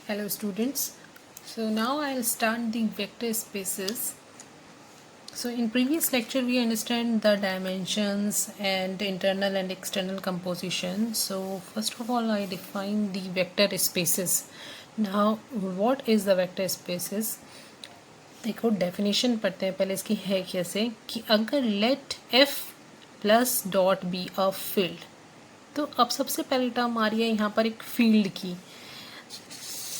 Hello students. So now I'll start the vector spaces. So in previous lecture we understand the dimensions and internal and external composition. So first of all I define the vector spaces. Now what is the vector spaces? देखो definition पढ़ते हैं पहले इसकी है कैसे कि अगर let f plus dot B a field, तो अब सबसे पहली टर्म आ रही है यहाँ पर एक फील्ड की।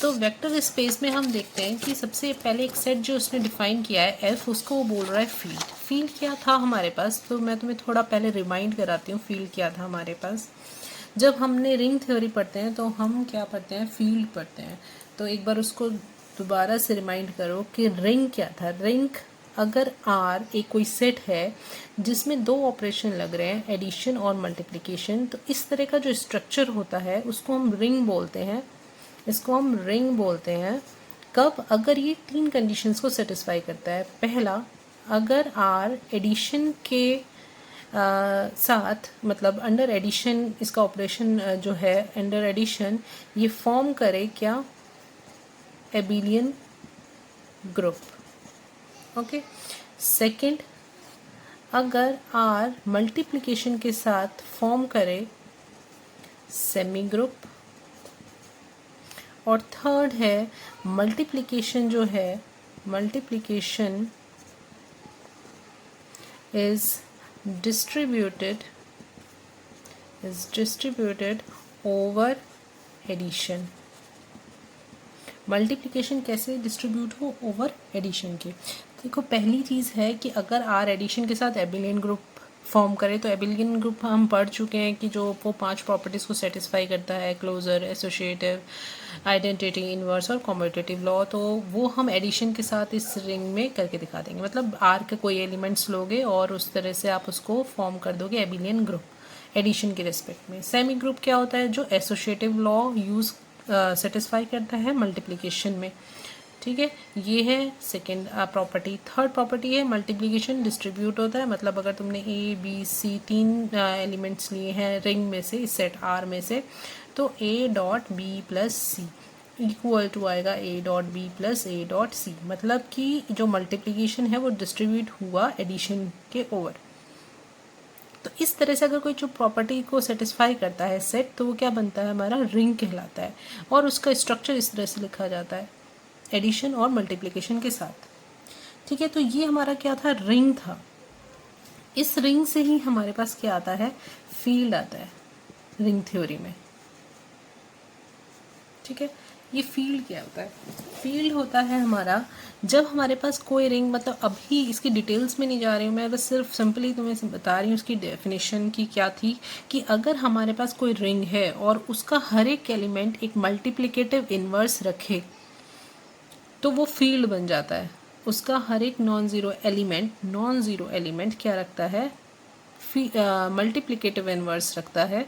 तो वेक्टर स्पेस में हम देखते हैं कि सबसे पहले एक सेट जो उसने डिफाइन किया है एफ, उसको वो बोल रहा है फील्ड। फील्ड क्या था हमारे पास, तो मैं तुम्हें थोड़ा पहले रिमाइंड कराती हूँ फील्ड क्या था हमारे पास। जब हमने रिंग थ्योरी पढ़ते हैं तो हम क्या पढ़ते हैं, फील्ड पढ़ते हैं। तो एक बार उसको दोबारा से रिमाइंड करो कि रिंग क्या था। रिंग अगर आर एक कोई सेट है जिसमें दो ऑपरेशन लग रहे हैं, एडिशन और मल्टीप्लिकेशन, तो इस तरह का जो स्ट्रक्चर होता है उसको हम रिंग बोलते हैं। इसको हम रिंग बोलते हैं कब, अगर ये तीन कंडीशंस को सेटिस्फाई करता है। पहला, अगर आर एडिशन के साथ, मतलब अंडर एडिशन इसका ऑपरेशन जो है अंडर एडिशन, ये फॉर्म करे क्या, एबिलियन ग्रुप। ओके। सेकंड, अगर आर मल्टीप्लिकेशन के साथ फॉर्म करे सेमी ग्रुप। और थर्ड है मल्टीप्लिकेशन जो है, multiplication is distributed over addition. Multiplication कैसे डिस्ट्रीब्यूट हो, ओवर एडिशन के। देखो पहली चीज़ है कि अगर आर एडिशन के साथ एबिलियन ग्रुप फॉर्म करे, तो एबिलियन ग्रुप हम पढ़ चुके हैं कि जो वो 5 प्रॉपर्टीज़ को सेटिस्फाई करता है, क्लोजर, एसोसिएटिव, आइडेंटिटी, इन्वर्स और कॉम्पिटिटिव लॉ। तो वो हम एडिशन के साथ इस रिंग में करके दिखा देंगे। मतलब आर के कोई एलिमेंट्स लोगे और उस तरह से आप उसको फॉर्म कर दोगे एबिलियन ग्रुप एडिशन के रिस्पेक्ट में। सेमी ग्रुप क्या होता है, जो एसोसिएटिव लॉ यूज़ सेटिस्फाई करता है मल्टीप्लिकेशन में। ठीक है, ये है सेकेंड प्रॉपर्टी। थर्ड प्रॉपर्टी है मल्टीप्लिकेशन डिस्ट्रीब्यूट होता है। मतलब अगर तुमने ए बी सी तीन एलिमेंट्स लिए हैं रिंग में से, इस सेट आर में से, तो A dot B plus C equal to आएगा A dot B plus A dot C. मतलब कि जो मल्टीप्लिकेशन है वो डिस्ट्रीब्यूट हुआ एडिशन के ओवर। तो इस तरह से अगर कोई जो प्रॉपर्टी को सेटिस्फाई करता है सेट, तो वो क्या बनता है, हमारा रिंग कहलाता है। और उसका स्ट्रक्चर इस तरह से लिखा जाता है, एडिशन और मल्टीप्लिकेशन के साथ। ठीक है, तो ये हमारा क्या था, रिंग था। इस रिंग से ही हमारे पास क्या आता है, फील्ड आता है रिंग थ्योरी में। ठीक है, ये फील्ड क्या होता है, फील्ड होता है हमारा जब हमारे पास कोई रिंग, मतलब अभी इसकी डिटेल्स में नहीं जा रही हूँ मैं, बस सिर्फ सिंपली तुम्हें बता रही हूँ उसकी डेफिनेशन की क्या थी, कि अगर हमारे पास कोई रिंग है और उसका हर एक एलिमेंट एक मल्टीप्लिकेटिव इन्वर्स रखे, तो वो फील्ड बन जाता है। उसका हर एक नॉन ज़ीरो एलिमेंट क्या रखता है, मल्टीप्लिकेटिव इन्वर्स रखता है,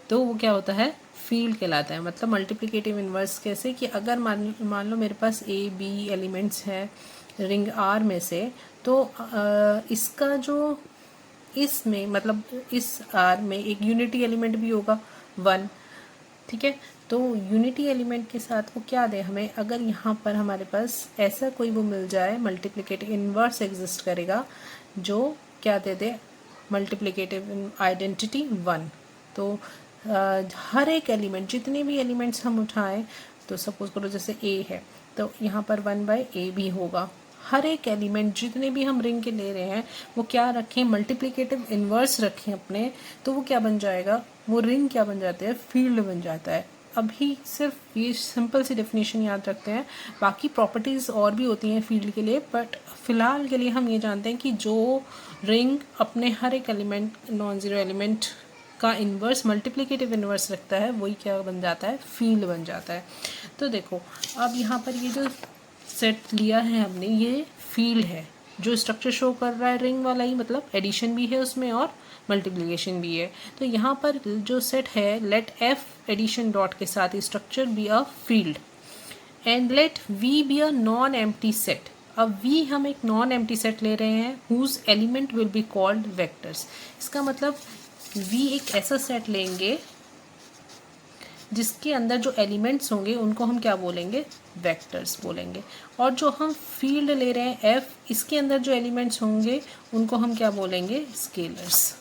तो वो क्या होता है, फील्ड कहलाता है। मतलब मल्टीप्लिकेटिव इन्वर्स कैसे, कि अगर मान लो मेरे पास ए बी एलिमेंट्स हैं रिंग आर में से, तो इसका जो इसमें, मतलब इस आर में एक यूनिटी एलिमेंट भी होगा 1। ठीक है, तो यूनिटी एलिमेंट के साथ वो क्या दे हमें, अगर यहाँ पर हमारे पास ऐसा कोई वो मिल जाए, मल्टीप्लिकेटिव इन्वर्स एग्जिस्ट करेगा जो क्या दे दे, मल्टीप्लिकेटिव आइडेंटिटी 1। तो हर एक एलिमेंट, जितने भी एलिमेंट्स हम उठाएं, तो सपोज करो जैसे ए है, तो यहाँ पर 1/a भी होगा। हर एक एलिमेंट जितने भी हम रिंग के ले रहे हैं वो क्या रखें, मल्टीप्लिकेटिव इन्वर्स रखें अपने, तो वो क्या बन जाएगा, वो रिंग क्या बन जाता है, फील्ड बन जाता है। अभी सिर्फ ये सिंपल सी डेफिनेशन याद रखते हैं, बाकी प्रॉपर्टीज़ और भी होती हैं फील्ड के लिए, बट फिलहाल के लिए हम ये जानते हैं कि जो रिंग अपने हर एक एलिमेंट, नॉन ज़ीरो एलिमेंट का इन्वर्स, मल्टीप्लिकेटिव इन्वर्स रखता है, वही क्या बन जाता है, फील्ड बन जाता है। तो देखो अब यहाँ पर ये जो सेट लिया है हमने, ये फील्ड है। जो स्ट्रक्चर शो कर रहा है रिंग वाला ही, मतलब एडिशन भी है उसमें और मल्टीप्लिकेशन भी है। तो यहाँ पर जो सेट है, लेट एफ एडिशन डॉट के साथ structure B a field and let V be a non empty set. अब वी हम एक नॉन एम्प्टी सेट ले रहे हैं whose element will be called vectors. इसका मतलब वी एक ऐसा सेट लेंगे जिसके अंदर जो एलिमेंट्स होंगे उनको हम क्या बोलेंगे, वेक्टर्स बोलेंगे। और जो हम फील्ड ले रहे हैं एफ, इसके अंदर जो एलिमेंट्स होंगे उनको हम क्या बोलेंगे, scalars.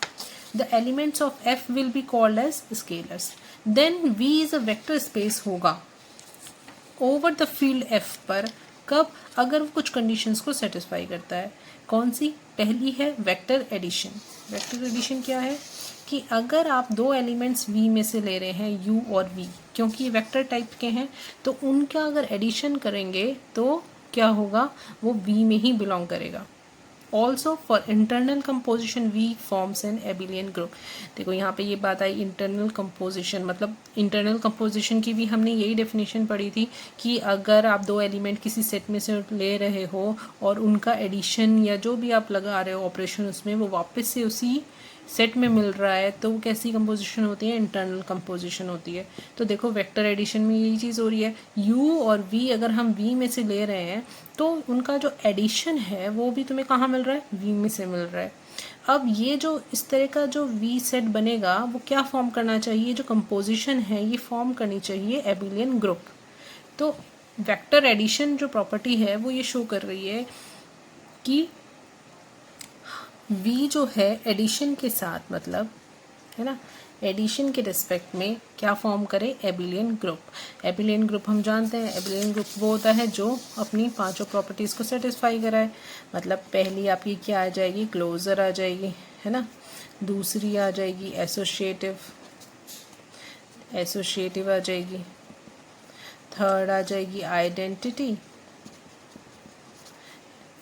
The elements of F will be called as scalars. Then V is a vector space होगा ओवर द फील्ड एफ पर, कब, अगर वो कुछ कंडीशंस को सेटिस्फाई करता है। कौन सी, पहली है वेक्टर एडिशन। वेक्टर एडिशन क्या है कि अगर आप दो एलिमेंट्स v में से ले रहे हैं u और v, क्योंकि ये वेक्टर टाइप के हैं, तो उनका अगर एडिशन करेंगे तो क्या होगा, वो v में ही बिलोंग करेगा। Also for internal composition V forms an abelian group. देखो यहाँ पे ये बात आई इंटरनल कंपोजिशन, मतलब इंटरनल कंपोजिशन की भी हमने यही डेफिनेशन पढ़ी थी कि अगर आप दो एलिमेंट किसी सेट में से ले रहे हो और उनका एडिशन या जो भी आप लगा रहे हो ऑपरेशन उसमें, वो वापस से उसी सेट में मिल रहा है, तो वो कैसी कंपोजिशन होती है, इंटरनल कंपोजिशन होती है। तो देखो वेक्टर एडिशन में यही चीज़ हो रही है, u और v अगर हम v में से ले रहे हैं तो उनका जो एडिशन है वो भी तुम्हें कहाँ मिल रहा है, v में से मिल रहा है। अब ये जो इस तरह का जो v सेट बनेगा वो क्या फॉर्म करना चाहिए, जो कंपोजिशन है ये फॉर्म करनी चाहिए एबिलियन ग्रुप। तो वेक्टर एडिशन जो प्रॉपर्टी है वो ये शो कर रही है कि v जो है एडिशन के साथ, मतलब है ना, एडिशन के रिस्पेक्ट में क्या फॉर्म करे, एबिलियन ग्रुप। एबिलियन ग्रुप हम जानते हैं, एबिलियन ग्रुप वो होता है जो अपनी पांचों प्रॉपर्टीज़ को सेटिस्फाई कराए। मतलब पहली आपकी क्या आ जाएगी, क्लोजर आ जाएगी, है ना, दूसरी आ जाएगी एसोसिएटिव, एसोसिएटिव आ जाएगी, थर्ड आ जाएगी आइडेंटिटी,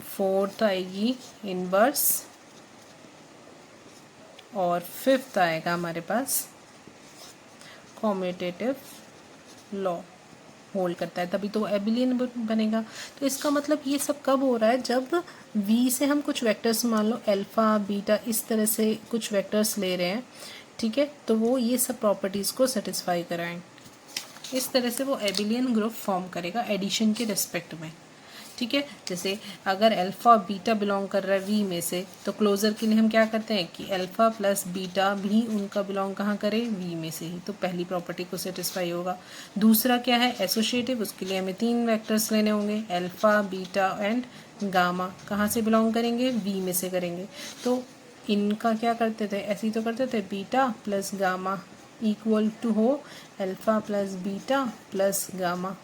फोर्थ आएगी इनवर्स, और फिफ्थ आएगा हमारे पास कॉम्यूटेटिव लॉ होल्ड करता है, तभी तो एबिलियन बनेगा। तो इसका मतलब ये सब कब हो रहा है, जब v से हम कुछ वेक्टर्स, मान लो अल्फ़ा बीटा इस तरह से कुछ वेक्टर्स ले रहे हैं, ठीक है, तो वो ये सब प्रॉपर्टीज़ को सेटिस्फाई कराएं। इस तरह से वो एबिलियन ग्रुप फॉर्म करेगा एडिशन के रिस्पेक्ट में, ठीक है। जैसे अगर अल्फ़ा और बीटा बिलोंग कर रहा है v में से, तो क्लोजर के लिए हम क्या करते हैं कि अल्फ़ा प्लस बीटा भी उनका बिलोंग कहाँ करे, v में से ही, तो पहली प्रॉपर्टी को सेटिस्फाई होगा। दूसरा क्या है एसोसिएटिव, उसके लिए हमें तीन वेक्टर्स लेने होंगे, अल्फ़ा बीटा एंड गामा, कहाँ से बिलोंग करेंगे, v में से करेंगे। तो इनका क्या करते थे, ऐसे ही तो करते थे, beta plus gamma equal to हो alpha plus beta plus gamma.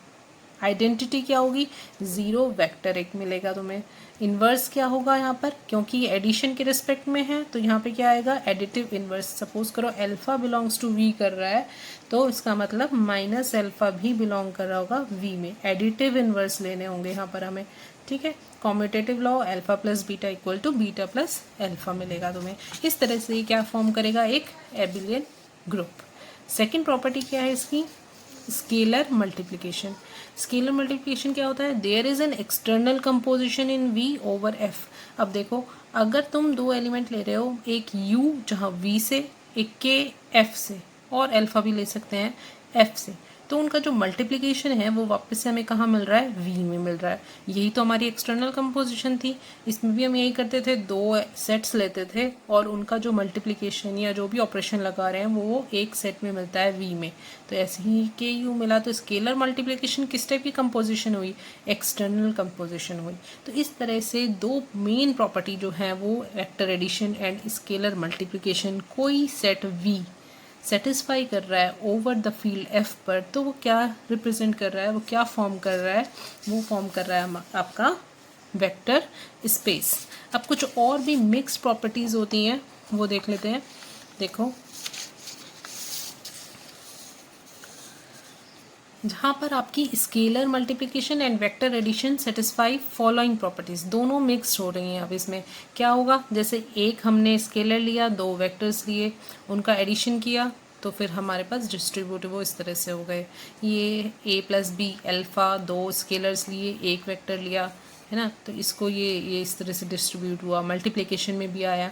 Identity क्या होगी, ज़ीरो, वेक्टर एक मिलेगा तुम्हें। इन्वर्स क्या होगा यहाँ पर, क्योंकि ये एडिशन के रिस्पेक्ट में है तो यहाँ पे क्या आएगा, एडिटिव इन्वर्स। सपोज करो अल्फ़ा बिलोंग्स टू v कर रहा है, तो इसका मतलब माइनस अल्फ़ा भी बिलोंग कर रहा होगा v में। एडिटिव इन्वर्स लेने होंगे यहाँ पर हमें, ठीक है। Commutative law, alpha plus beta equal to beta plus alpha मिलेगा तुम्हें। इस तरह से ये क्या फॉर्म करेगा, एक एबिलियन ग्रुप। सेकेंड प्रॉपर्टी क्या है इसकी, स्केलर मल्टीप्लिकेशन। स्केलर मल्टीप्लिकेशन क्या होता है, there is an external composition in v over f। अब देखो अगर तुम दो एलिमेंट ले रहे हो, एक u जहाँ v से, एक k f से, और अल्फा भी ले सकते हैं f से, तो उनका जो मल्टीप्लिकेशन है वो वापस से हमें कहाँ मिल रहा है, v में मिल रहा है। यही तो हमारी एक्सटर्नल कंपोजिशन थी, इसमें भी हम यही करते थे, दो सेट्स लेते थे और उनका जो मल्टीप्लिकेशन या जो भी ऑपरेशन लगा रहे हैं वो एक सेट में मिलता है v में। तो ऐसे ही के यू मिला, तो स्केलर मल्टीप्लिकेशन किस टाइप की कंपोजिशन हुई, एक्सटर्नल कंपोजिशन हुई। तो इस तरह से दो मेन प्रॉपर्टी जो है वो vector addition and scalar multiplication, कोई सेट v सेटिस्फाई कर रहा है ओवर द फील्ड एफ पर, तो वो क्या रिप्रेजेंट कर रहा है, वो क्या फॉर्म कर रहा है, वो फॉर्म कर रहा है आपका वेक्टर स्पेस। अब कुछ और भी मिक्स प्रॉपर्टीज़ होती हैं वो देख लेते हैं। देखो जहाँ पर आपकी scalar multiplication and vector addition satisfy following properties, दोनों मिक्स हो रही हैं। अब इसमें क्या होगा, जैसे एक हमने स्केलर लिया, दो वेक्टर्स लिए, उनका एडिशन किया, तो फिर हमारे पास डिस्ट्रीब्यूटिव वो इस तरह से हो गए। ये a प्लस बी अल्फ़ा, दो स्केलर्स लिए, एक वेक्टर लिया, है ना, तो इसको ये इस तरह से डिस्ट्रीब्यूट हुआ। मल्टीप्लिकेशन में भी आया।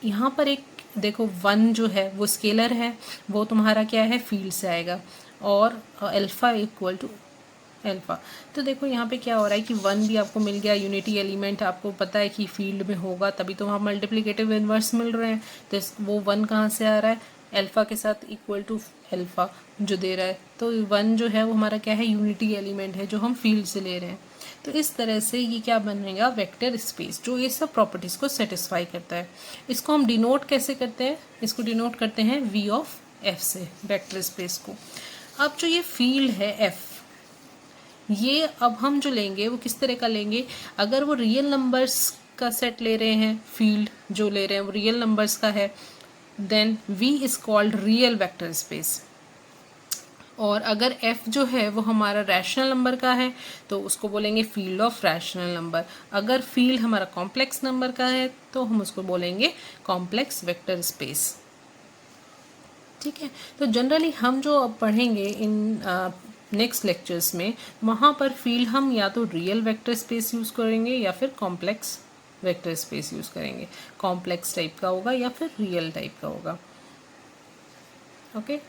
यहाँ पर एक देखो 1 जो है वो स्केलर है, वो तुम्हारा क्या है, फील्ड से आएगा, और अल्फ़ा इक्वल टू अल्फ़ा। तो देखो यहाँ पे क्या हो रहा है कि 1 भी आपको मिल गया, यूनिटी एलिमेंट आपको पता है कि फील्ड में होगा, तभी तो वहाँ मल्टीप्लिकेटिव इन्वर्स मिल रहे हैं। तो वो 1 कहाँ से आ रहा है, अल्फ़ा के साथ इक्वल टू अल्फ़ा जो दे रहा है, तो 1 जो है वो हमारा क्या है, यूनिटी एलिमेंट है जो हम फील्ड से ले रहे हैं। तो इस तरह से ये क्या बनेगा, वेक्टर स्पेस, जो ये सब प्रॉपर्टीज़ को सेटिस्फाई करता है। इसको हम डिनोट कैसे करते हैं, इसको डिनोट करते हैं V ऑफ F से, वेक्टर स्पेस को। अब जो ये फील्ड है F, ये अब हम जो लेंगे वो किस तरह का लेंगे, अगर वो रियल नंबर्स का सेट ले रहे हैं, फील्ड जो ले रहे हैं वो रियल नंबर्स का है, then V is called real vector space. और अगर F जो है वो हमारा रैशनल नंबर का है तो उसको बोलेंगे फील्ड ऑफ रैशनल नंबर। अगर फील्ड हमारा कॉम्प्लेक्स नंबर का है तो हम उसको बोलेंगे कॉम्प्लेक्स वेक्टर स्पेस। ठीक है, तो जनरली हम जो अब पढ़ेंगे इन नेक्स्ट लेक्चर्स में, वहाँ पर फील्ड हम या तो रियल वेक्टर स्पेस यूज़ करेंगे या फिर कॉम्प्लेक्स वेक्टर स्पेस यूज़ करेंगे। कॉम्प्लेक्स टाइप का होगा या फिर रियल टाइप का होगा। ओके।